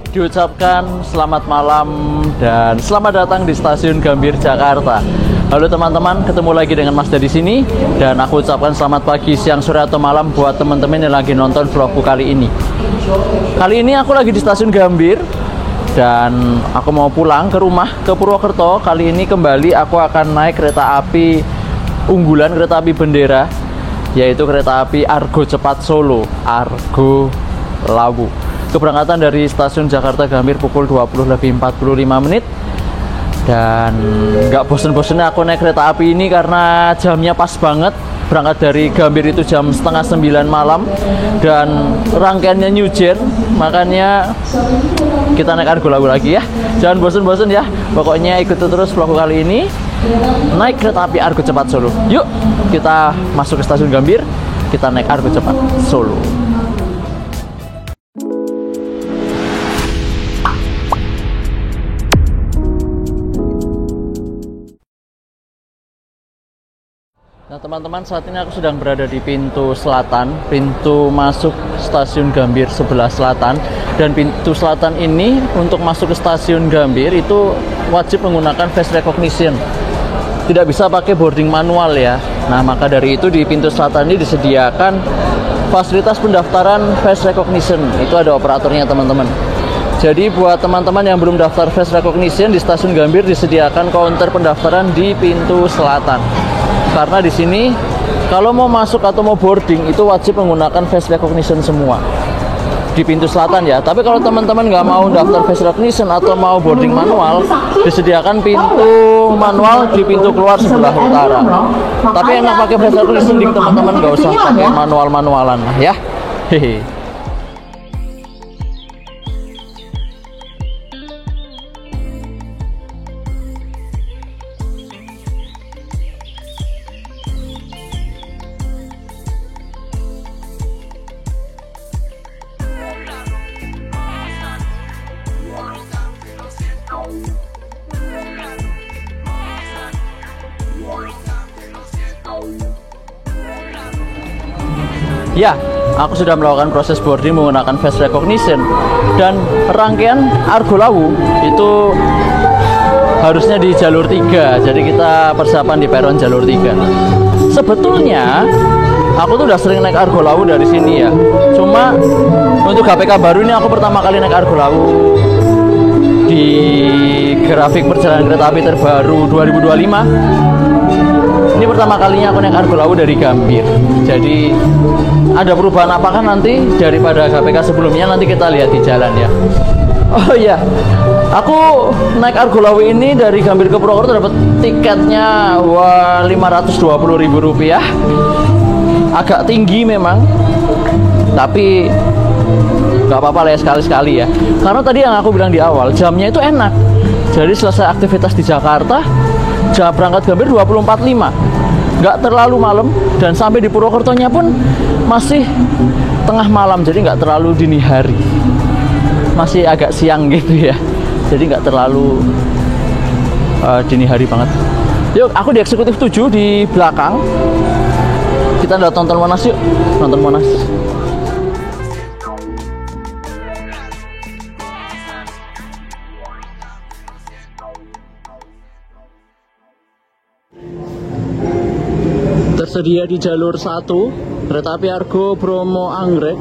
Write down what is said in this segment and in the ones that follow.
Diucapkan selamat malam dan selamat datang di Stasiun Gambir, Jakarta. Halo teman-teman, ketemu lagi dengan Mas di sini dan aku ucapkan selamat pagi, siang, sore atau malam buat teman-teman yang lagi nonton vlogku kali ini. Kali ini aku lagi di Stasiun Gambir dan aku mau pulang ke rumah ke Purwokerto. Kali ini kembali aku akan naik kereta api unggulan, kereta api bendera, yaitu kereta api Argo Cepat Solo, Argo Lawu. Keberangkatan dari stasiun Jakarta Gambir pukul 20:45 dan nggak bosen-bosennya aku naik kereta api ini karena jamnya pas banget. Berangkat dari Gambir itu jam 8:30 malam dan rangkaiannya New Gen, makanya kita naik Argo Lawu lagi ya. Jangan bosen-bosen ya, pokoknya ikuti terus vlog kali ini naik kereta api Argo Cepat Solo. Yuk kita masuk ke stasiun Gambir, kita naik Argo Cepat Solo. Nah teman-teman, saat ini aku sedang berada di pintu selatan, pintu masuk stasiun Gambir sebelah selatan. Dan pintu selatan ini untuk masuk ke stasiun Gambir itu wajib menggunakan face recognition, tidak bisa pakai boarding manual ya. Nah maka dari itu di pintu selatan ini disediakan fasilitas pendaftaran face recognition. Itu ada operatornya teman-teman. Jadi buat teman-teman yang belum daftar face recognition, di stasiun Gambir disediakan counter pendaftaran di pintu selatan. Karena di sini kalau mau masuk atau mau boarding itu wajib menggunakan face recognition semua di pintu selatan ya. Tapi kalau teman-teman nggak mau daftar face recognition atau mau boarding manual, disediakan pintu manual di pintu keluar sebelah utara. Tapi enak pakai face recognition, teman-teman nggak usah pakai manual-manualan ya. Hehe. Ya, aku sudah melakukan proses boarding menggunakan face recognition dan rangkaian Argo Lawu itu harusnya di jalur 3. Jadi kita persiapan di peron jalur 3. Sebetulnya aku tuh udah sering naik Argo Lawu dari sini ya. Cuma untuk GPK baru ini aku pertama kali naik Argo Lawu di grafik perjalanan kereta api terbaru 2025. Ini pertama kalinya aku naik Argo Lawu dari Gambir. Jadi ada perubahan apakah nanti daripada GPK sebelumnya, nanti kita lihat di jalan ya. Oh iya, aku naik Argo Lawu ini dari Gambir ke Purwokerto dapat tiketnya Rp520.000. Agak tinggi memang, tapi nggak apa-apa lah ya, sekali-sekali ya. Karena tadi yang aku bilang di awal, jamnya itu enak. Jadi selesai aktivitas di Jakarta, jam berangkat Gambir 24.05, nggak terlalu malam, dan sampai di Purwokertonya pun masih tengah malam, jadi nggak terlalu dini hari, masih agak siang gitu ya, jadi nggak terlalu dini hari banget. Yuk, aku di eksekutif 7 di belakang, kita udah tonton Monas, yuk nonton Monas. Tersedia di jalur 1 Kereta api Argo Bromo Anggrek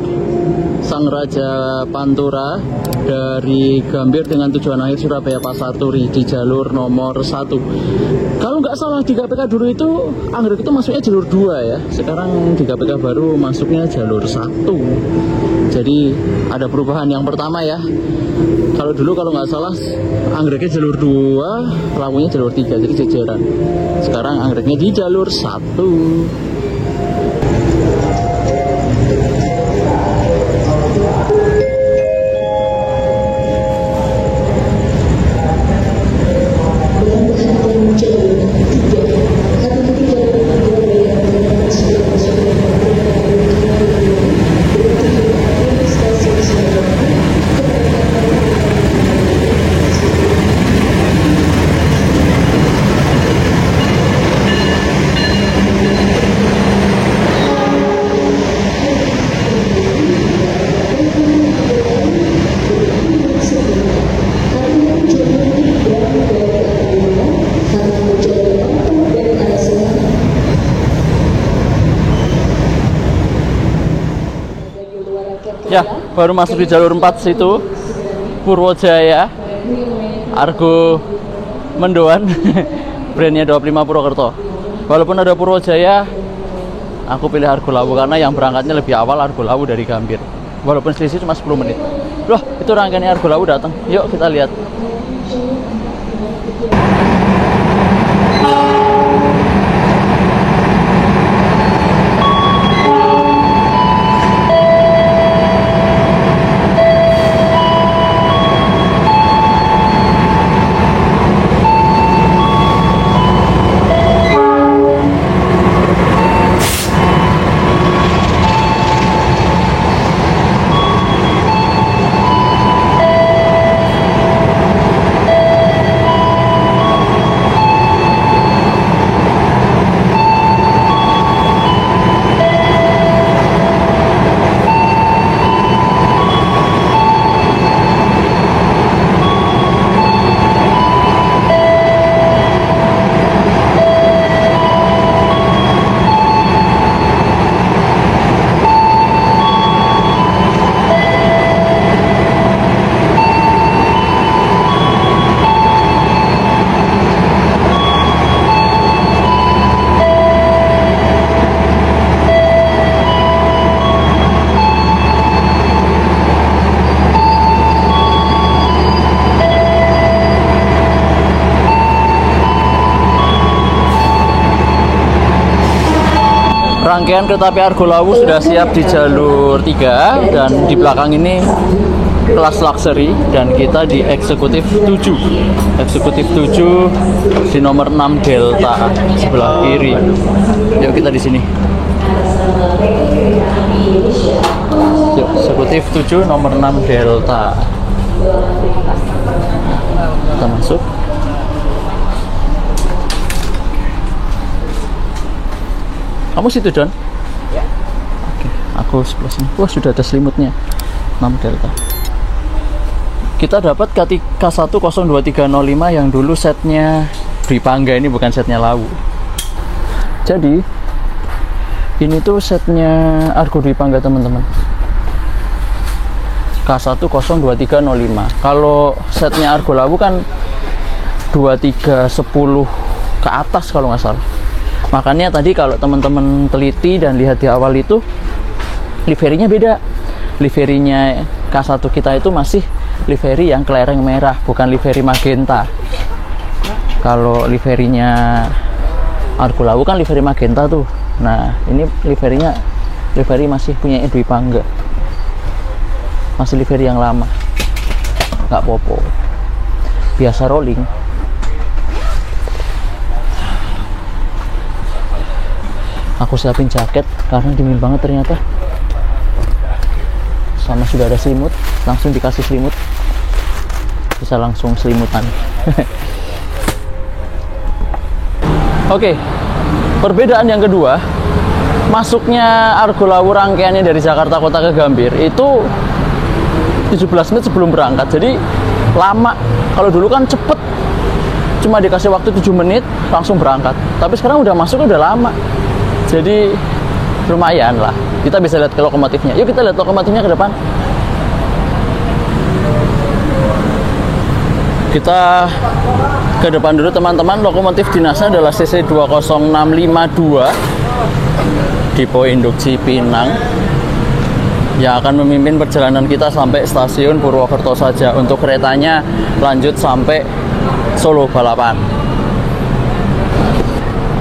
Sang Raja Pantura dari Gambir dengan tujuan akhir Surabaya Pasar Turi di jalur nomor 1. Kalau nggak salah di KPK dulu itu Anggrek itu masuknya jalur 2 ya. Sekarang di KPK baru masuknya jalur 1. Jadi ada perubahan. Yang pertama ya, kalau dulu kalau nggak salah Anggreknya jalur 2, Lawunya jalur 3, jadi jajaran. Sekarang Anggreknya di jalur 1. Ya, baru masuk di jalur 4 situ, Purwojaya, Argo Mendoan, brandnya 25 Purwokerto. Walaupun ada Purwojaya, aku pilih Argo Lawu karena yang berangkatnya lebih awal Argo Lawu dari Gambir. Walaupun selisih cuma 10 menit. Loh, itu rangkaiannya Argo Lawu datang. Yuk kita lihat. Rangkaian kereta api Argo Lawu sudah siap di jalur 3 dan di belakang ini kelas luxury dan kita di eksekutif 7. Eksekutif 7 di nomor 6 Delta sebelah kiri. Yuk kita di sini. Yuk, eksekutif 7 nomor 6 Delta. Kita masuk. Kamu situ, Don? Ya. Oke, aku sebelah sini. Wah, sudah ada selimutnya. 6 Delta. Kita dapat K10235 yang dulu setnya Dwi Pangga, ini bukan setnya Lawu. Jadi, ini tuh setnya Argo Dwi Pangga, teman-teman. K10235. Kalau setnya Argo Lawu kan 2310 ke atas kalau nggak salah. Makanya tadi kalau teman-teman teliti dan lihat di awal itu liverinya beda. Liverinya K1 kita itu masih liveri yang kelereng merah, bukan liveri magenta. Kalau liverinya Argo Lawu kan liveri magenta tuh. Nah, ini liveri masih punya Dwi Pangga. Masih liveri yang lama. Nggak popo. Biasa rolling. Aku siapin jaket karena dingin banget ternyata. Sama sudah ada selimut, langsung dikasih selimut. Bisa langsung selimutan. Oke, perbedaan yang kedua, masuknya Argo Lawu rangkaiannya dari Jakarta Kota ke Gambir itu 17 menit sebelum berangkat. Jadi lama. Kalau dulu kan cepet, cuma dikasih waktu 7 menit langsung berangkat. Tapi sekarang udah masuk udah lama. Jadi lumayan lah. Kita bisa lihat ke lokomotifnya. Yuk kita lihat lokomotifnya ke depan. Kita ke depan dulu teman-teman. Lokomotif dinasnya adalah CC 20652 Depo Induk Cipinang, yang akan memimpin perjalanan kita sampai stasiun Purwokerto saja. Untuk keretanya lanjut sampai Solo Balapan.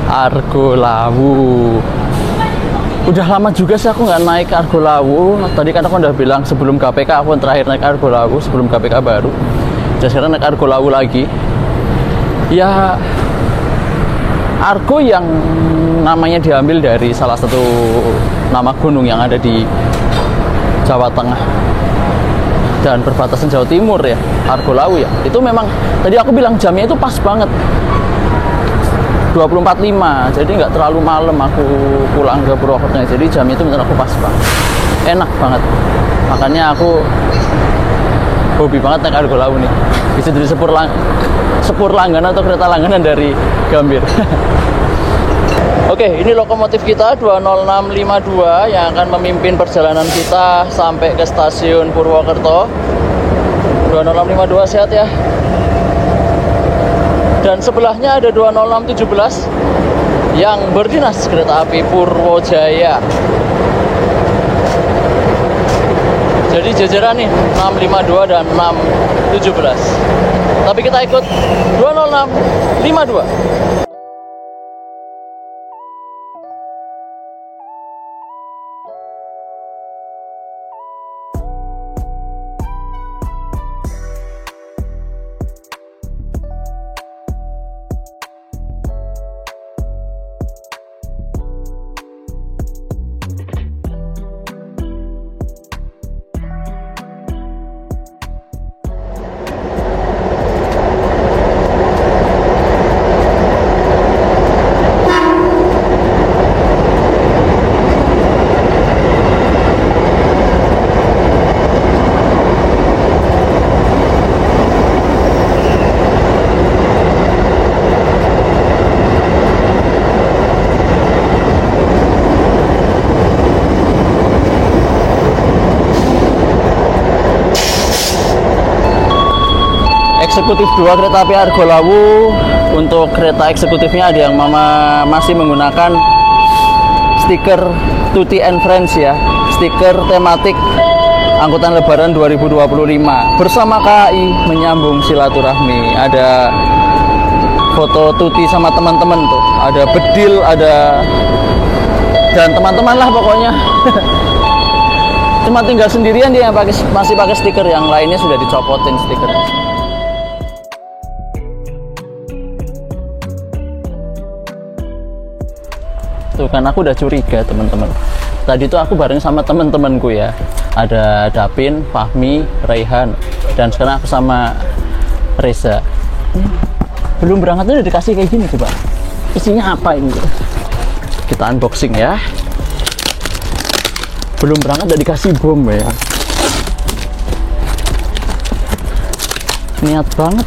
Argo Lawu. Udah lama juga sih aku nggak naik Argo Lawu. Tadi kan aku udah bilang sebelum KPK aku terakhir naik Argo Lawu, sebelum KPK baru. Jadi sekarang naik Argo Lawu lagi. Ya, Argo yang namanya diambil dari salah satu nama gunung yang ada di Jawa Tengah dan perbatasan Jawa Timur ya, Argo Lawu ya. Itu memang tadi aku bilang jamnya itu pas banget, 24.5, jadi nggak terlalu malam aku pulang ke Purwokerto. Jadi jam itu menurut aku pas banget, enak banget. Makanya aku hobi banget naik Argo Lawu nih. Bisa jadi sepur langganan atau kereta langganan dari Gambir. Oke, ini lokomotif kita 20652 yang akan memimpin perjalanan kita sampai ke stasiun Purwokerto. 20652 sehat ya. Dan sebelahnya ada 20617 yang berdinas kereta api Purwojaya. Jadi jajaran nih 652 dan 617. Tapi kita ikut 20652. Eksekutif 2 kereta api Argo Lawu. Untuk kereta eksekutifnya ada yang masih menggunakan stiker Tutti and Friends ya, stiker tematik angkutan lebaran 2025 bersama KAI menyambung silaturahmi. Ada foto Tuti sama teman-teman tuh, ada Bedil, ada dan teman-teman lah pokoknya. Cuma tinggal sendirian dia yang masih pakai stiker, yang lainnya sudah dicopotin stikernya. Tuh kan aku udah curiga teman-teman. Tadi tuh aku bareng sama teman-temanku ya. Ada Dapin, Fahmi, Raihan, dan sekarang aku sama Reza. Belum berangkatnya udah dikasih kayak gini coba. Isinya apa ini? Kita unboxing ya. Belum berangkat udah dikasih bom ya. Niat banget.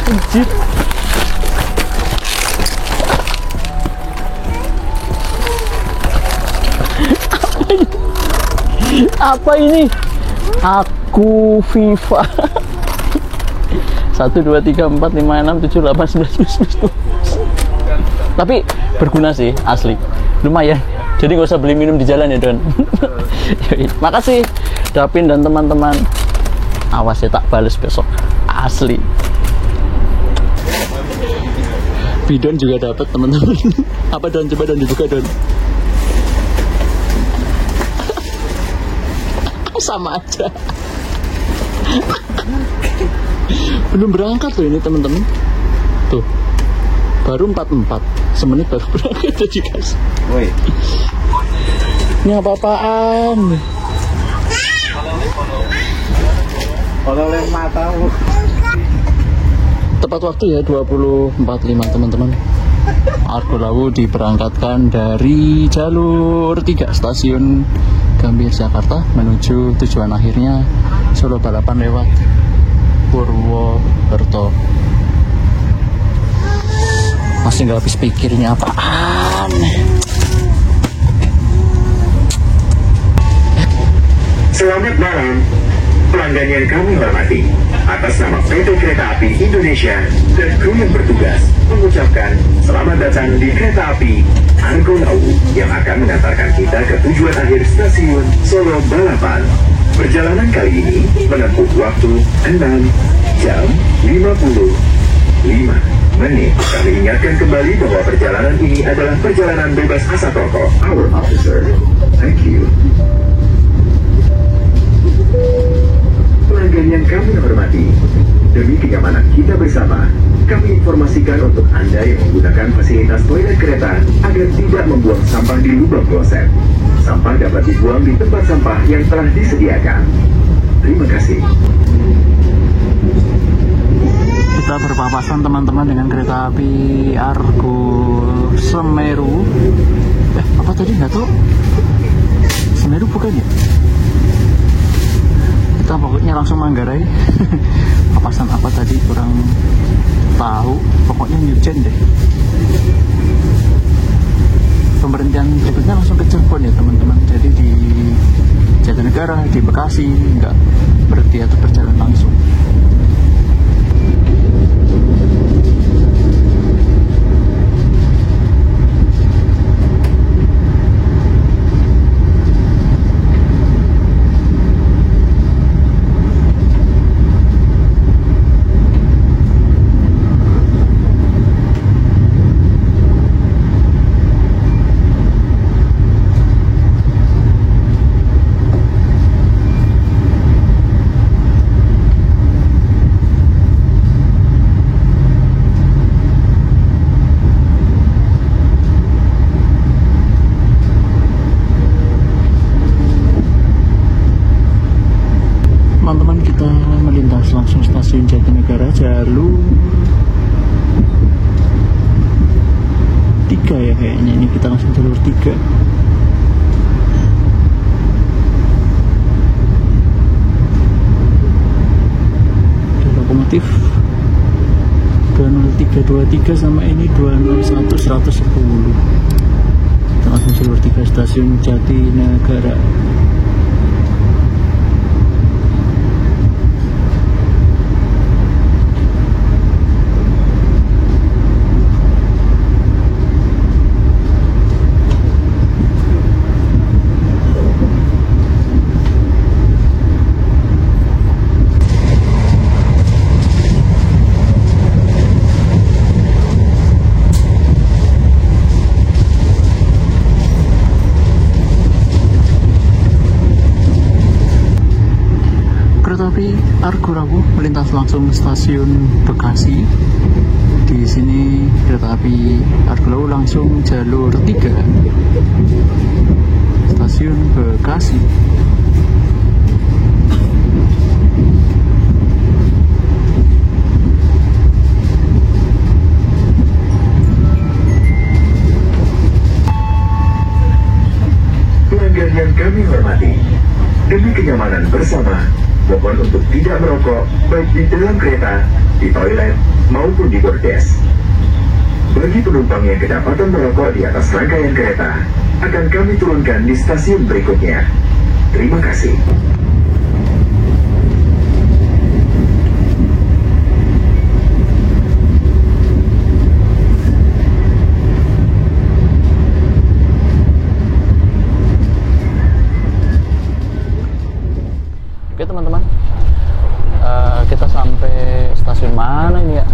Anjir. Apa ini? Aku FIFA. 1 2 3 4 5 6 7 8 9 10 11. Tapi berguna sih, asli. Lumayan. Jadi nggak usah beli minum di jalan ya Don. Makasih Dapin dan teman-teman. Awas ya tak bales besok. Asli. Bidon juga dapat teman-teman. Apa Don? Coba Don dibuka Don. Sama aja. Belum berangkat loh ini teman-teman. Tuh. Baru 44. Semenit baru berangkat jadi guys. Woi. Ini apa-apaan? Oleh matamu. Tepat waktu ya 20.45 teman-teman. Argo Lawu diberangkatkan dari jalur 3 stasiun Gambir Jakarta menuju tujuan akhirnya Solo Balapan lewat Purwokerto. Masih nggak habis pikirnya apaan. Selamat malam, pelanggan yang kami hormati. Atas nama PT Kereta Api Indonesia dan kru yang bertugas mengucapkan selamat datang di Kereta Api Argo Lawu yang akan mengantarkan kita ke tujuan akhir stasiun Solo Balapan. Perjalanan kali ini menempuh waktu 6 jam 55 menit. Kami ingatkan kembali bahwa perjalanan ini adalah perjalanan bebas asap rokok. Our officer, thank you. Pelanggan yang kami hormati, demi kenyamanan kita bersama, kami informasikan untuk Anda yang menggunakan fasilitas toilet kereta agar tidak membuang sampah di lubang kloset. Sampah dapat dibuang di tempat sampah yang telah disediakan. Terima kasih. Kita berpapasan teman-teman dengan kereta api Argo Semeru. Apa tadi nggak tahu? Semeru bukan ya? Kita pokoknya langsung Manggarai. Papasan apa tadi kurang tahu, pokoknya Newgen deh. Pemberhentian berikutnya langsung ke Cirebon ya teman-teman, jadi di Jatinegara, di Bekasi nggak berhenti atau berjalan langsung. Teman-teman, kita melintas langsung stasiun Jatinegara jalur 3 ya kayaknya. Ini kita langsung jalur 3. Ada lokomotif 20323 sama ini 201 110. Kita langsung jalur 3 stasiun Jatinegara. Tapi Argo Lawu melintas langsung stasiun Bekasi. Di sini kereta api Argo Lawu langsung jalur 3 stasiun Bekasi. Pelanggan yang kami hormati, demi kenyamanan bersama, mohon untuk tidak merokok baik di dalam kereta, di toilet, maupun di bordes. Bagi penumpang yang kedapatan merokok di atas rangkaian kereta, akan kami turunkan di stasiun berikutnya. Terima kasih. Oke teman-teman, kita sampai stasiun mana ini ya?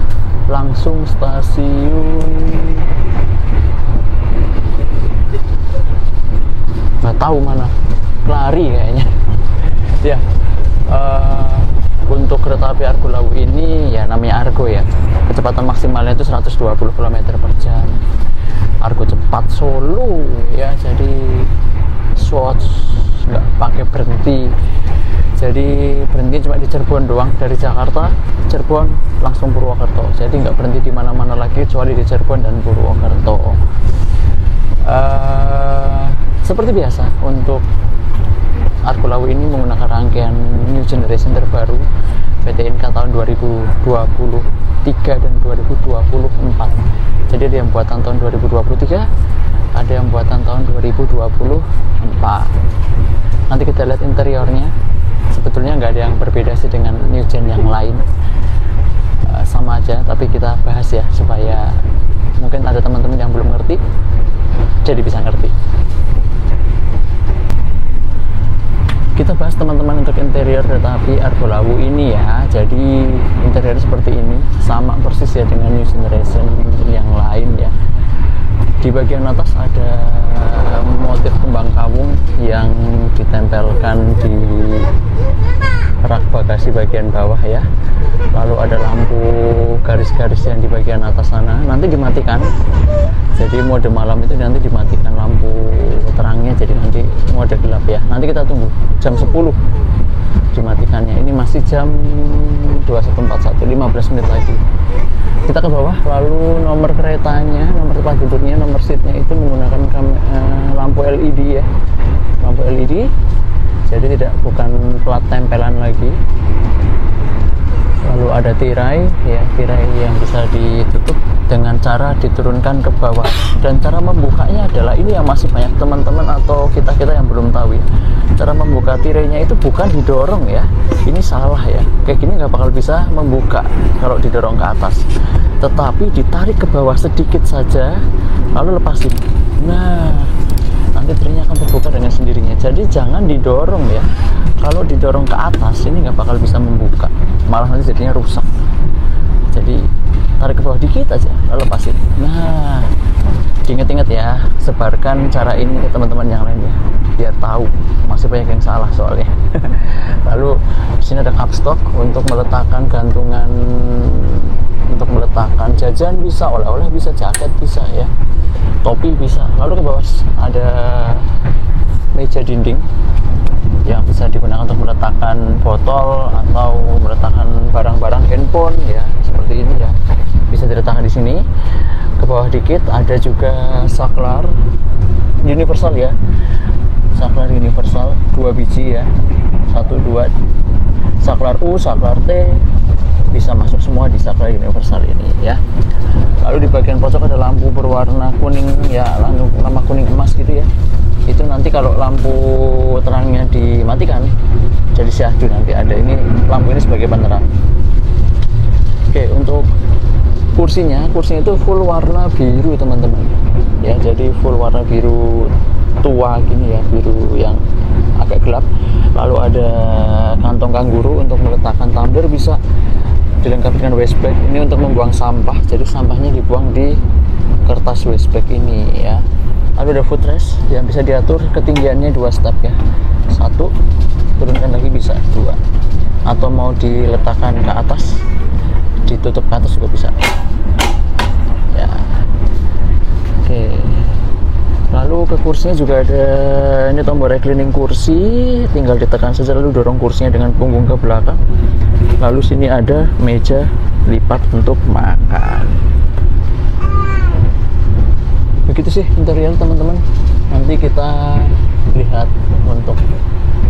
Langsung stasiun, nggak tahu mana, Kelari kayaknya. Ya, untuk kereta api Argo Lawu ini ya namanya Argo ya, kecepatan maksimalnya itu 120 km per jam. Argo cepat Solo ya, jadi swatch nggak pakai berhenti. Jadi berhenti cuma di Cirebon doang, dari Jakarta, Cirebon langsung Purwokerto. Jadi nggak berhenti di mana-mana lagi kecuali di Cirebon dan Purwokerto. Seperti biasa untuk Argolawo ini menggunakan rangkaian new generation terbaru PT Inka tahun 2023 dan 2024. Jadi ada yang buatan tahun 2023, ada yang buatan tahun 2024. Nanti kita lihat interiornya. Sebetulnya nggak ada yang berbeda sih dengan new gen yang lain, sama aja, tapi kita bahas ya supaya mungkin ada teman-teman yang belum ngerti jadi bisa ngerti. Kita bahas teman-teman untuk interior kereta api Argolawo ini ya. Jadi interior seperti ini, sama persis ya dengan new generation yang lain ya. Di bagian atas ada motif kembang kawung yang ditempelkan di rak bagasi bagian bawah ya. Lalu ada lampu garis-garis yang di bagian atas sana, nanti dimatikan. Jadi mode malam itu nanti dimatikan lampu terangnya, jadi nanti mode gelap ya. Nanti kita tunggu jam 10 dimatikannya. Ini masih jam 21.41, 15 menit lagi. Kita ke bawah, lalu nomor keretanya, nomor tempat duduknya, nomor seatnya itu menggunakan lampu LED ya, lampu LED. Jadi bukan plat tempelan lagi. Lalu ada tirai ya, tirai yang bisa ditutup dengan cara diturunkan ke bawah. Dan cara membukanya adalah, ini yang masih banyak teman-teman atau kita-kita yang belum tahu ya. Cara membuka tirainya itu bukan didorong ya, ini salah ya. Kayak gini nggak bakal bisa membuka kalau didorong ke atas, tetapi ditarik ke bawah sedikit saja lalu lepasin. Nah, nanti tirainya akan terbuka dengan sendirinya. Jadi jangan didorong ya. Kalau didorong ke atas ini nggak bakal bisa membuka, malah nanti jadinya rusak. Jadi tarik ke bawah dikit aja lalu lepasin. Nah, diinget-inget ya, sebarkan cara ini ke teman-teman yang lain ya, biar tahu. Masih banyak yang salah soalnya. Lalu di sini ada kapstok untuk meletakkan gantungan, untuk meletakkan jajan bisa, oleh-oleh bisa, jaket bisa ya, topi bisa. Lalu ke bawah ada meja dinding yang bisa digunakan untuk meletakkan botol atau meletakkan barang-barang handphone ya, seperti ini ya, bisa diletakkan di sini. Ke bawah dikit ada juga saklar universal ya, saklar universal 2 biji ya, 1, 2, saklar U, saklar T, bisa masuk semua di saklar universal ini ya. Lalu di bagian pojok ada lampu berwarna kuning ya, lampu kuning emas gitu ya. Itu nanti kalau lampu terangnya dimatikan jadi syahdu, nanti ada ini lampu ini sebagai penerang. Oke, untuk kursinya itu full warna biru teman-teman ya, jadi full warna biru tua gini ya, biru yang agak gelap. Lalu ada kantong kanguru untuk meletakkan tumbler, bisa dilengkapi dengan wastebag. Ini untuk membuang sampah, jadi sampahnya dibuang di kertas wastebag ini ya. Lalu ada footrest yang bisa diatur ketinggiannya 2 step ya, 1, turunkan lagi bisa 2, atau mau diletakkan ke atas, ditutup ke atas juga bisa ya. Oke, lalu ke kursinya juga ada ini tombol reclining kursi, tinggal ditekan saja lalu dorong kursinya dengan punggung ke belakang. Lalu sini ada meja lipat untuk makan. Begitu sih interior teman-teman. Nanti kita lihat untuk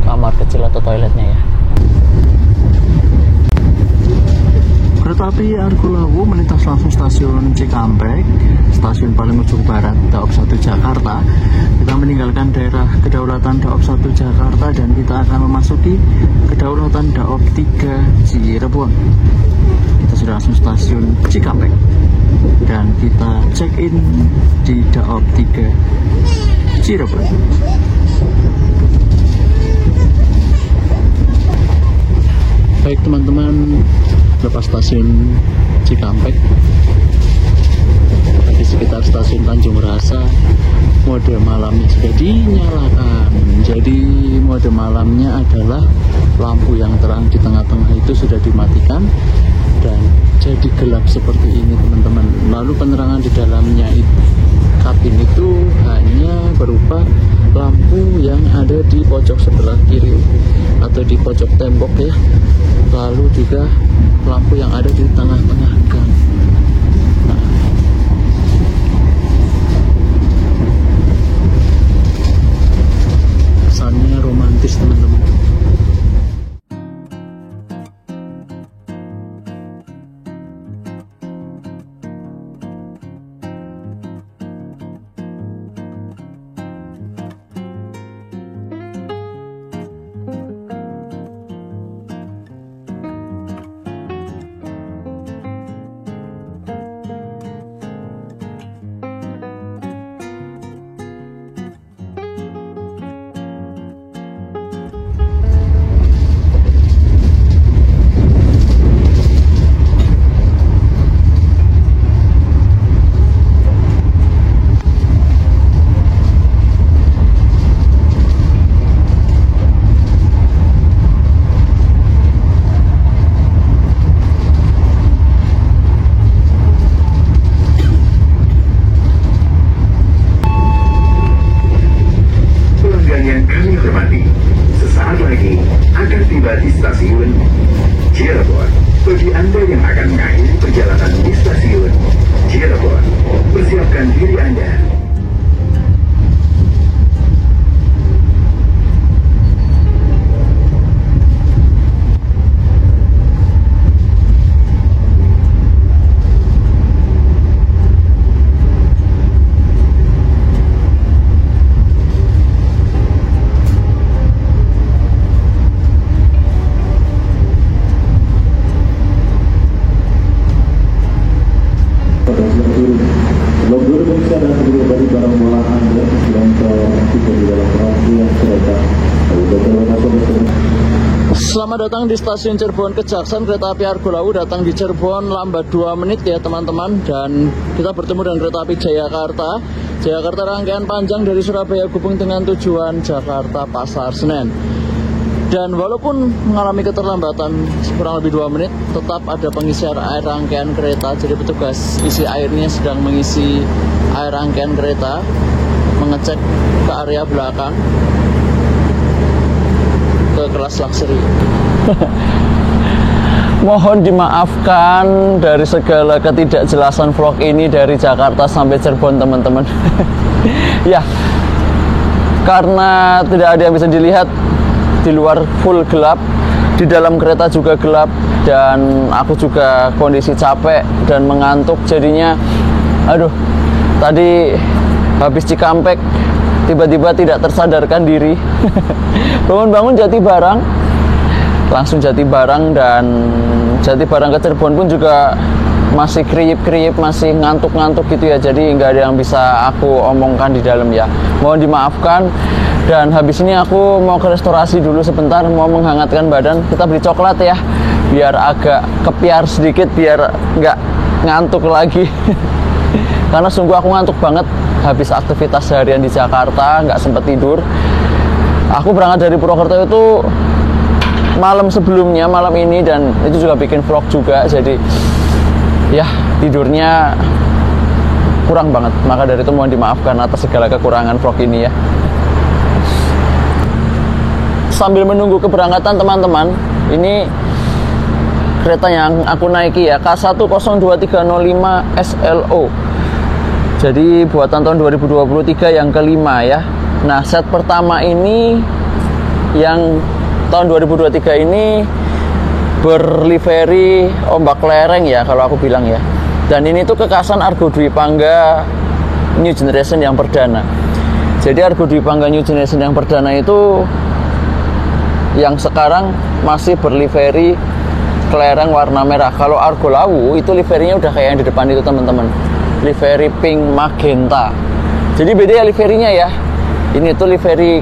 kamar kecil atau toiletnya ya. Kereta api Argolawo melintas langsung stasiun Cikampek, stasiun paling ujung barat Daop 1 Jakarta. Kita meninggalkan daerah Kedaulatan Daop 1 Jakarta dan kita akan memasuki Kedaulatan Daop 3 Cirebon. Kita sudah langsung stasiun Cikampek dan kita check in di Daop 3 Cirebon. Baik teman-teman, lepas stasiun Cikampek di sekitar stasiun Tanjung Rasa, mode malamnya sudah dinyalakan. Jadi mode malamnya adalah lampu yang terang di tengah-tengah itu sudah dimatikan dan jadi gelap seperti ini teman-teman. Lalu penerangan di dalamnya itu, kabin itu hanya berupa lampu yang ada di pojok sebelah kiri atau di pojok tembok ya. Lalu juga lampu yang ada di tengah-tengah gang. Nah, kesannya romantis teman-teman. Cirebon. Bagi Anda yang akan mengakhiri perjalanan di stasiun Cirebon, persiapkan diri Anda. Selamat datang di stasiun Cirebon Kejaksan. Kereta api Argo Lawu datang di Cirebon lambat 2 menit ya teman-teman. Dan kita bertemu dengan kereta api Jayakarta. Jayakarta rangkaian panjang dari Surabaya Gubeng dengan tujuan Jakarta Pasar Senen. Dan walaupun mengalami keterlambatan kurang lebih 2 menit, tetap ada pengisian air rangkaian kereta. Jadi petugas isi airnya sedang mengisi air rangkaian kereta, mengecek ke area belakang, ke kelas luxury. Mohon dimaafkan dari segala ketidakjelasan vlog ini dari Jakarta sampai Cirebon teman-teman. Ya, karena tidak ada yang bisa dilihat, di luar full gelap, di dalam kereta juga gelap, dan aku juga kondisi capek dan mengantuk. Jadinya aduh, tadi habis Cikampek tiba-tiba tidak tersadarkan diri. Bangun-bangun Jatibarang, langsung Jatibarang, dan Jatibarang ke Cirebon pun juga masih kriip-kriip, masih ngantuk-ngantuk gitu ya. Jadi nggak ada yang bisa aku omongkan di dalam ya. Mohon dimaafkan. Dan habis ini aku mau ke restorasi dulu sebentar, mau menghangatkan badan. Kita beli coklat ya, biar agak kepiar sedikit, biar nggak ngantuk lagi. Karena sungguh aku ngantuk banget habis aktivitas seharian di Jakarta, nggak sempet tidur. Aku berangkat dari Purwokerto itu malam sebelumnya, malam ini, dan itu juga bikin vlog juga. Jadi ya tidurnya kurang banget. Maka dari itu mohon dimaafkan atas segala kekurangan vlog ini ya. Sambil menunggu keberangkatan teman-teman, ini kereta yang aku naiki ya, K10235 SLO. Jadi buatan tahun 2023 yang kelima ya. Nah, set pertama ini yang tahun 2023 ini berlivery ombak lereng ya kalau aku bilang ya. Dan ini tuh kekasan Argo Dwi Pangga New Generation yang perdana. Jadi Argo Dwi Pangga New Generation yang perdana itu yang sekarang masih berlivery kelereng warna merah. Kalau Argo Lawu itu liverinya udah kayak yang di depan itu teman-teman, livery pink magenta. Jadi beda ya liverinya ya. Ini tuh livery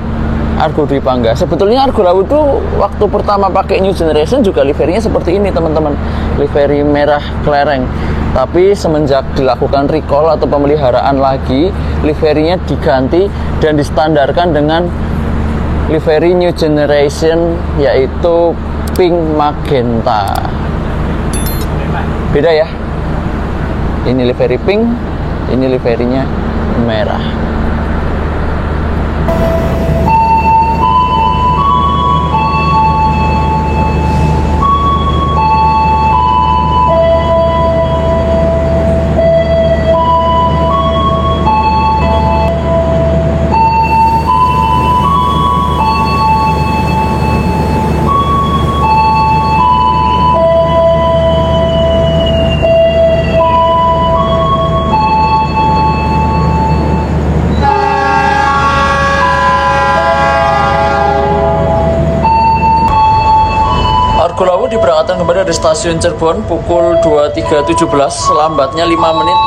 Argo Dwi Pangga. Sebetulnya Argo Lawu tuh waktu pertama pakai New Generation juga liverinya seperti ini teman-teman, livery merah kelereng. Tapi semenjak dilakukan recall atau pemeliharaan lagi, liverinya diganti dan distandarkan dengan livery New Generation, yaitu pink magenta. Beda ya. Ini livery pink, ini liverinya merah. Argo Lawu diberangkatkan kembali dari stasiun Cirebon pukul 23.17, lambatnya 5 menit.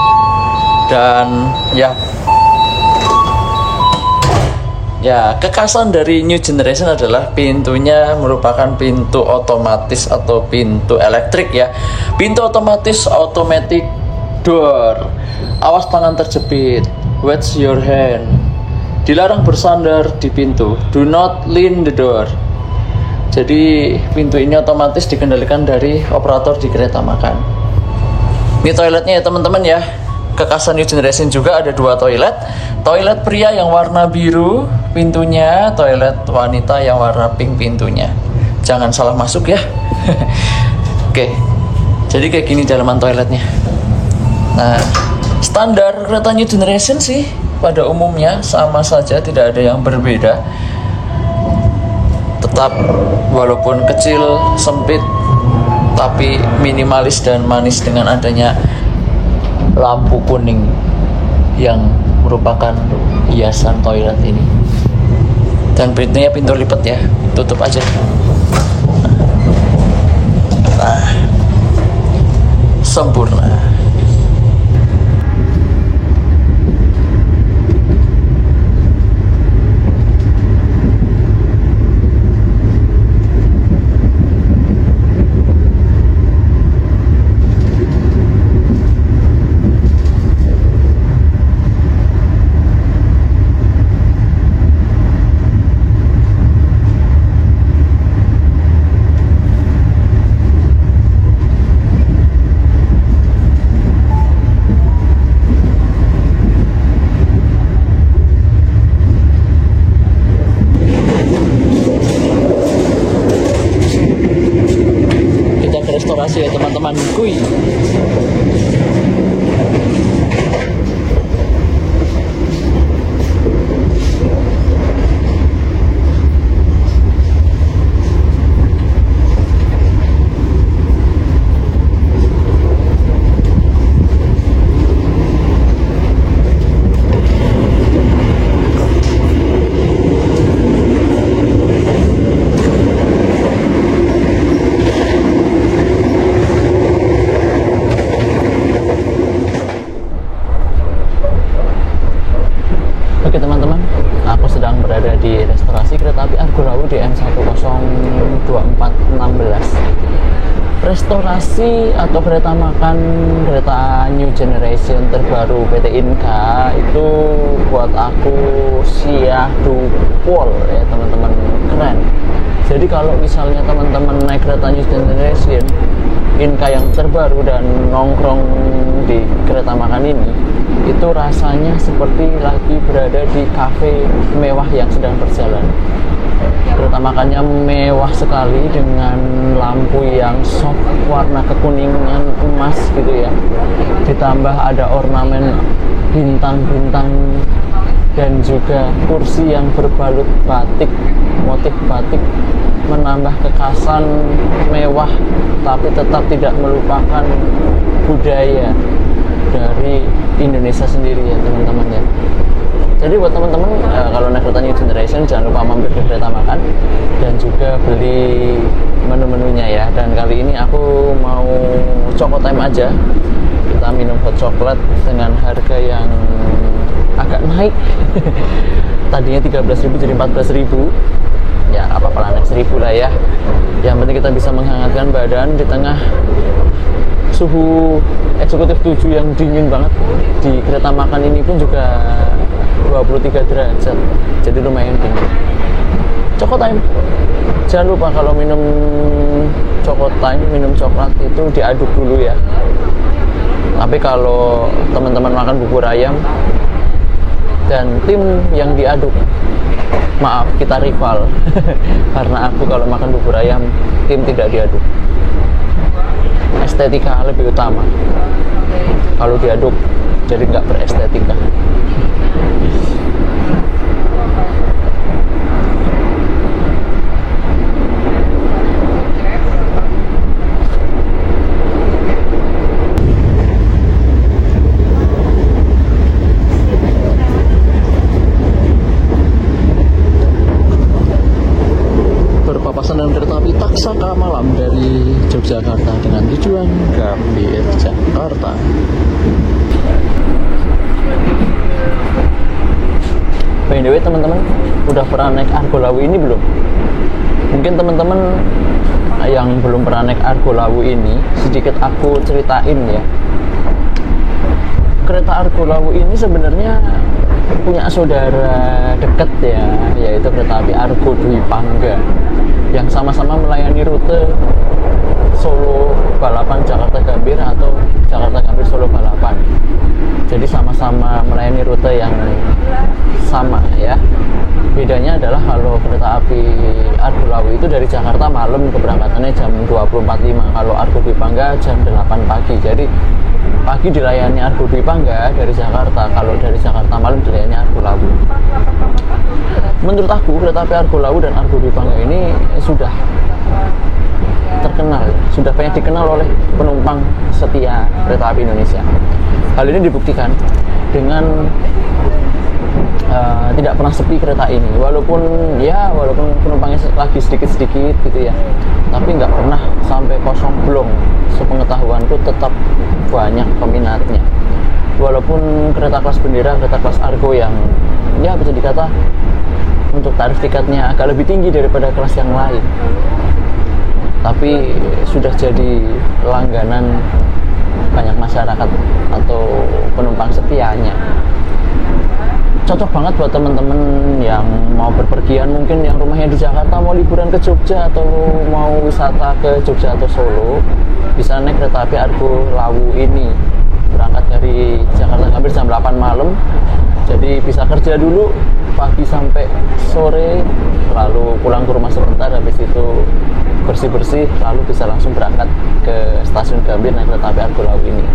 Dan ya kekasan dari New Generation adalah pintunya merupakan pintu otomatis atau pintu elektrik ya. Pintu otomatis, automatic door. Awas tangan terjepit, watch your hand. Dilarang bersandar di pintu, do not lean the door. Jadi pintu ini otomatis dikendalikan dari operator di kereta makan. Ini toiletnya ya teman-teman ya. Kekasan New Generation juga ada 2 toilet. Toilet pria yang warna biru pintunya, toilet wanita yang warna pink pintunya. Jangan salah masuk ya. Oke, jadi kayak gini dalaman toiletnya. Nah, standar kereta new generation sih pada umumnya sama saja, tidak ada yang berbeda. Tetap walaupun kecil, sempit, tapi minimalis dan manis dengan adanya lampu kuning yang merupakan hiasan toilet ini. Dan pintunya pintu lipat ya, tutup aja. Nah, sempurna. Restorasi ya teman-teman, kuy. Oke teman-teman, aku sedang berada di restorasi kereta api Argo Lawu di M102416. Restorasi atau kereta makan kereta new generation terbaru PT Inka itu buat aku siah dupol ya teman-teman, keren. Jadi kalau misalnya teman-teman naik kereta new generation Inka yang terbaru dan nongkrong di kereta makan ini, itu rasanya seperti lagi berada di kafe mewah yang sedang berjalan. Kereta makannya mewah sekali dengan lampu yang soft warna kekuningan emas gitu ya. Ditambah ada ornamen bintang-bintang dan juga kursi yang berbalut batik, motif batik, menambah kekasan mewah tapi tetap tidak melupakan budaya dari Indonesia sendiri ya teman-teman ya. Jadi buat teman-teman kalau naik kereta new generation jangan lupa mampir ke kereta makan dan juga beli menu-menunya ya. Dan kali ini aku mau Choco Time aja. Kita minum hot chocolate dengan harga yang agak naik. Tadinya 13.000 jadi 14.000. Ya apa-apa lah, naik 1.000 lah ya. Yang penting kita bisa menghangatkan badan di tengah suhu eksekutif 7 yang dingin banget. Di kereta makan ini pun juga 23 derajat, jadi lumayan dingin. Choco Time, jangan lupa kalau minum Choco Time, minum coklat itu diaduk dulu ya. Tapi kalau teman-teman makan bubur ayam dan tim yang diaduk, maaf kita rival. Karena aku kalau makan bubur ayam tim tidak diaduk. Estetika lebih utama. Kalau diaduk jadi nggak berestetika. Berpapasan dengan kereta api Taksaka Malam dari Yogyakarta dengan tujuan Gambir, Jakarta. By the way teman-teman, udah pernah naik Argo Lawu ini belum? Mungkin teman-teman yang belum pernah naik Argo Lawu ini, sedikit aku ceritain ya. Kereta Argo Lawu ini sebenarnya punya saudara dekat ya, yaitu kereta api Argo Dwi Pangga yang sama-sama melayani rute Solo Balapan Jakarta Gambir atau Jakarta Gambir Solo Balapan. Jadi sama-sama melayani rute yang sama ya. Bedanya adalah kalau kereta api Argo Lawu itu dari Jakarta malam, keberangkatannya jam 20.45. Kalau Argo Dwi Pangga jam 8 pagi. Jadi pagi dilayani Argo Dwi Pangga dari Jakarta, kalau dari Jakarta malam dilayani Argo Lawu. Menurut aku kereta api Argo Lawu dan Argo Dwi Pangga ini sudah terkenal, sudah banyak dikenal oleh penumpang setia kereta api Indonesia. Hal ini dibuktikan dengan tidak pernah sepi kereta ini, walaupun penumpangnya lagi sedikit-sedikit gitu ya, tapi nggak pernah sampai kosong, belum. Sepengetahuanku tetap banyak peminatnya, walaupun kereta kelas bendera, kereta kelas Argo yang ya bisa dikata untuk tarif tiketnya agak lebih tinggi daripada kelas yang lain, tapi sudah jadi langganan banyak masyarakat atau penumpang setianya. Cocok banget buat teman-teman yang mau berpergian, mungkin yang rumahnya di Jakarta mau liburan ke Jogja atau mau wisata ke Jogja atau Solo, bisa naik kereta api Argo Lawu ini. Berangkat dari Jakarta hampir jam 8 malam, jadi bisa kerja dulu pagi sampai sore, lalu pulang ke rumah sebentar, habis itu bersih-bersih, lalu bisa langsung berangkat ke stasiun Gambir naik kereta api Argo Lawu ini.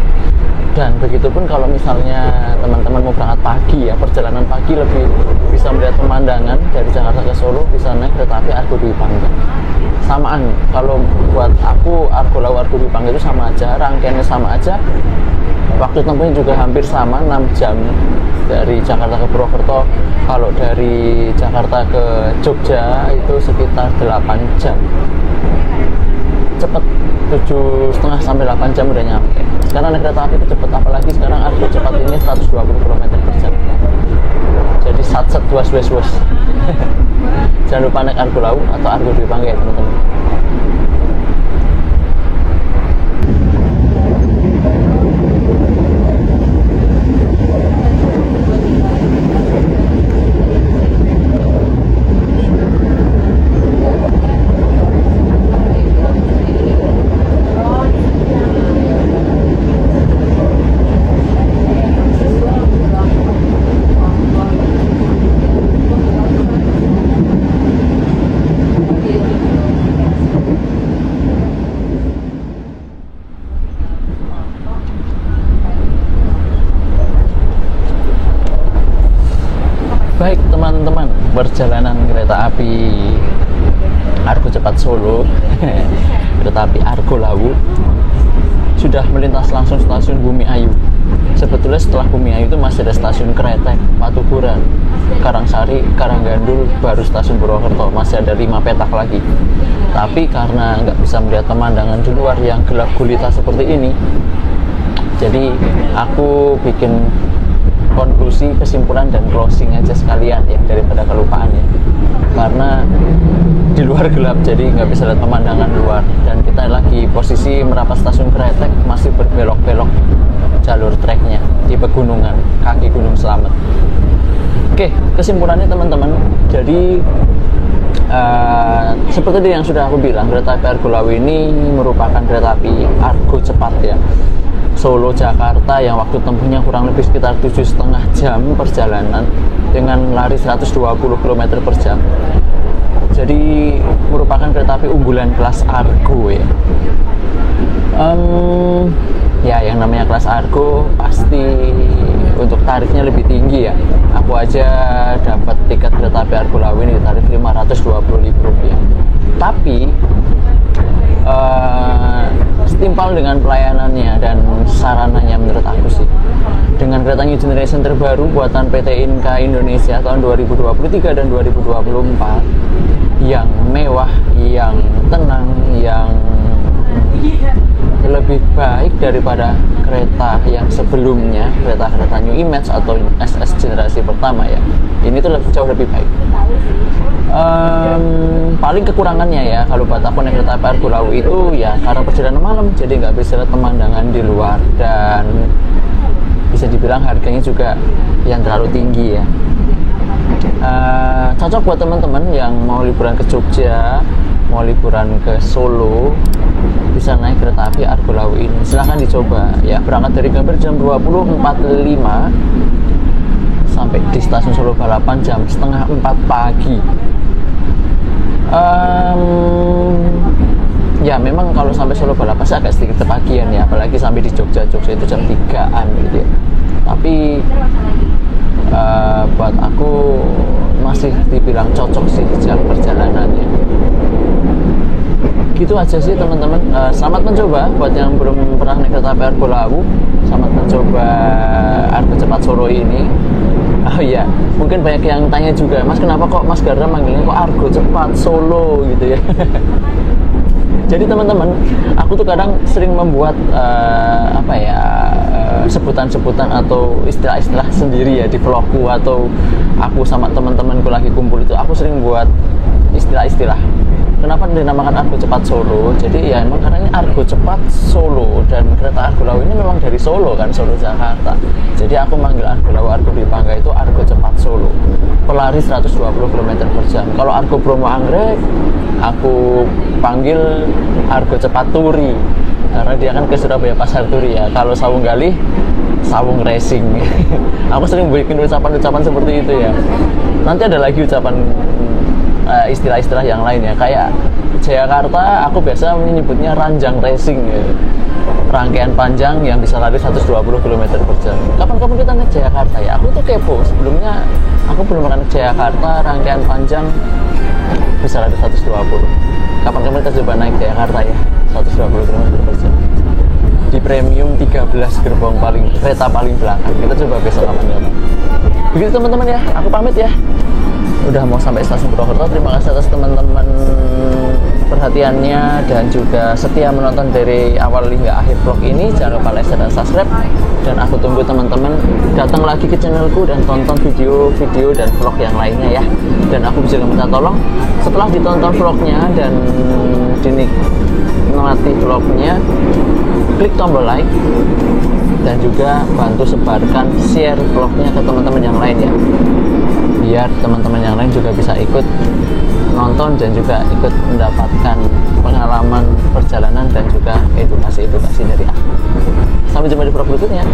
Dan begitupun kalau misalnya teman-teman mau berangkat pagi ya, perjalanan pagi lebih bisa melihat pemandangan dari Jakarta ke Solo, bisa naik kereta api Argo Dwi Pangga. Samaan, kalau buat aku Argo Lawu Argo Dwi Pangga itu sama aja, rangkaiannya sama aja, waktu tempuhnya juga hampir sama, 6 jam dari Jakarta ke Purwokerto. Kalau dari Jakarta ke Jogja itu sekitar 8 jam. Cepet, 7,5 sampai 8 jam udah nyampe. Karena naik kereta api itu cepet, apalagi sekarang Argo cepat ini 120 km per jam. Jadi sat-sat was. Jangan lupa naik Argo Lawu atau Argo Dwi Pangga ya teman-teman. Baik teman-teman, perjalanan kereta api Argo Cepat Solo kereta api Argo Lawu sudah melintas langsung stasiun Bumi Ayu. Sebetulnya setelah Bumi Ayu itu masih ada stasiun Kretek, Patuburan, Karangsari, Karanggandul, baru stasiun Purwokerto. Masih ada 5 petak lagi. Tapi karena nggak bisa melihat pemandangan di luar yang gelap gulita seperti ini, jadi aku bikin konklusi, kesimpulan, dan closing aja sekalian ya, daripada kelupaan ya. Karena di luar gelap, jadi nggak bisa lihat pemandangan luar. Dan kita lagi posisi merapat stasiun Kretek, masih berbelok-belok jalur treknya di pegunungan, kaki Gunung Slamet. Oke, kesimpulannya teman-teman, jadi seperti yang sudah aku bilang, kereta api Argo Lawu ini merupakan kereta api Argo cepat ya, Solo Jakarta, yang waktu tempuhnya kurang lebih sekitar 7,5 jam perjalanan dengan lari 120 km per jam. Jadi merupakan kereta api unggulan kelas Argo ya. Ya yang namanya kelas Argo pasti untuk tarifnya lebih tinggi ya. Aku aja dapat tiket kereta api Argo Lawu ini tarif Rp520.000. Tapi setimpal dengan pelayanannya dan sarananya menurut aku sih. Dengan kereta New Generation terbaru buatan PT Inka Indonesia tahun 2023 dan 2024 yang mewah, yang tenang, yang lebih baik daripada kereta yang sebelumnya, kereta-kereta New Image atau SS generasi pertama ya. Ini tuh jauh lebih baik. Paling kekurangannya ya kalau buat aku naik kereta api Argo Lawu itu ya karena perjalanan malam, jadi nggak bisa lihat pemandangan di luar, dan bisa dibilang harganya juga yang terlalu tinggi ya. Cocok buat teman-teman yang mau liburan ke Jogja, mau liburan ke Solo, bisa naik kereta api Argo Lawu ini. Silahkan dicoba ya, berangkat dari Gambir jam 20.45 sampai di stasiun Solo Balapan jam setengah 4 pagi. Ya memang kalau sampai Solo Balapan sih agak sedikit kepagian ya, apalagi sampai di Jogja itu jam 3-an gitu ya. Tapi buat aku masih dibilang cocok sih jam perjalanannya. Gitu aja sih teman-teman. Selamat mencoba buat yang belum pernah naik kereta api Argo Lawu. Selamat mencoba Argo Cepat Solo ini. Oh iya, mungkin banyak yang tanya juga, Mas kenapa kok Mas Garda manggilnya kok Argo Cepat Solo gitu ya. Jadi teman-teman, aku tuh kadang sering membuat sebutan-sebutan atau istilah-istilah sendiri ya di vlogku, atau aku sama teman-temanku lagi kumpul itu aku sering buat istilah-istilah. Kenapa dinamakan Argo Cepat Solo? Jadi ya emang karena ini Argo Cepat Solo, dan kereta Argo Lawu ini memang dari Solo kan, Solo Jakarta. Jadi aku manggil Argo Lawu Argo Dwi Pangga itu Argo Cepat Solo. Pelari 120 km per jam. Kalau Argo Bromo Anggrek aku panggil Argo Cepat Turi, karena dia kan ke Surabaya Pasar Turi ya. Kalau Sawung Galih, Sawung Racing. Aku sering bikin ucapan-ucapan seperti itu ya. Nanti ada lagi ucapan istilah-istilah yang lain ya, kayak Jakarta aku biasa menyebutnya Ranjang Racing ya. Rangkaian panjang yang bisa lari 120 km per jam. Kapan-kapan kita naik Jakarta ya? Aku tuh kepo, sebelumnya aku belum pernah naik Jakarta rangkaian panjang bisa lari 120. Kapan-kapan kita coba naik Jakarta ya, 120 km per jam di premium 13 gerbong kereta paling belakang. Kita coba besok kapan-kapan. Begitu teman-teman ya, aku pamit ya. Udah mau sampai stasiun Purwokerto. Terima kasih atas teman-teman perhatiannya dan juga setia menonton dari awal hingga akhir vlog ini. Jangan lupa like, share, dan subscribe. Dan aku tunggu teman-teman datang lagi ke channelku dan tonton video-video dan vlog yang lainnya ya. Dan aku bisa minta tolong setelah ditonton vlognya dan dinikmati vlognya, klik tombol like dan juga bantu sebarkan share vlognya ke teman-teman yang lain ya, biar teman-teman yang lain juga bisa ikut nonton dan juga ikut mendapatkan pengalaman perjalanan dan juga edukasi dari aku. Sampai jumpa di vlog berikutnya.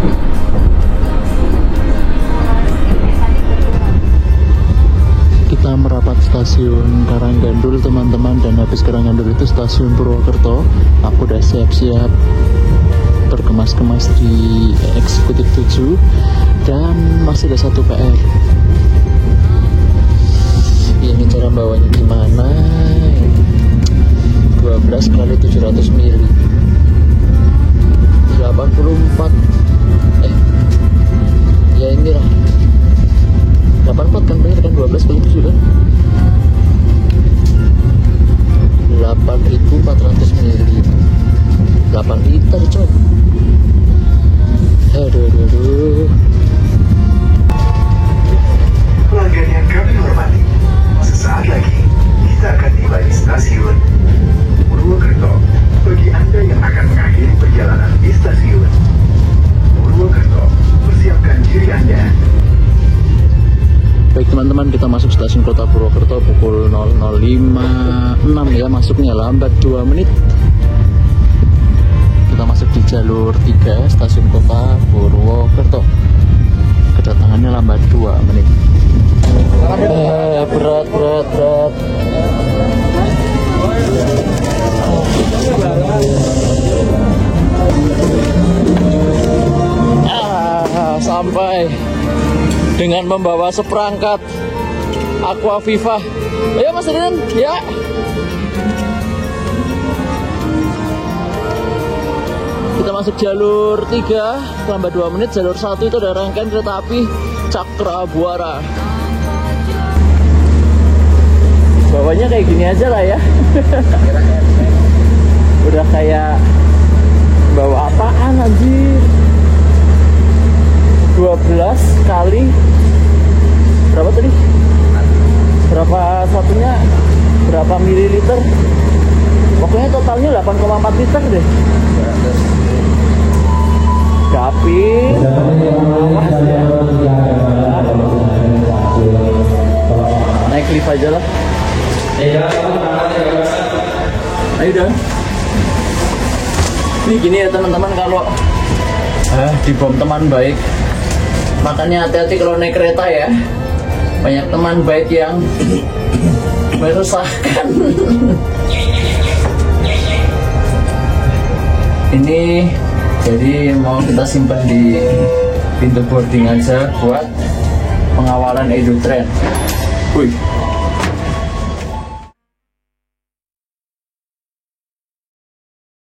Kita merapat stasiun Karanggandul teman-teman, dan habis Karanggandul itu stasiun Purwokerto. Aku udah siap-siap berkemas-kemas di eksekutif 7 dan masih ada satu PR. Ini cara bawanya gimana? 12 kali 700 mili 84 ya inilah 84 kan, bener kan, 12 kali 7 kan 8.400 mili 8 liter coy. Aduh. Pelanggan yang kami hormati, sesaat lagi kita akan tiba di stasiun Purwokerto. Bagi Anda yang akan mengakhiri perjalanan di stasiun Purwokerto, persiapkan diri Anda. Baik teman-teman, kita masuk stasiun Kota Purwokerto pukul 00.56 ya, masuknya lambat 2 menit. Kita masuk di jalur 3 stasiun Kota Purwokerto. Kedatangannya lambat 2 menit. Berat. Sampai dengan membawa seperangkat Aqua Viva. Ayo Mas Rian, ya. Kita masuk jalur 3, lambat 2 menit. Jalur 1 itu ada rangkaian kereta api Cakra Buara. Bawahnya kayak gini aja lah ya. Udah kayak bawa apaan anjir. 12 kali berapa tadi? Berapa satunya? Berapa mililiter? Pokoknya totalnya 8,4 liter deh. Gapin. Naik lift aja lah. Ayo dong. Ini gini ya teman-teman, kalau dibom teman baik Makanya hati-hati kalau naik kereta ya. Banyak teman baik yang meresahkan. Ini jadi mau kita simpan di pintu boarding aja buat pengawalan EduTrain. Wih,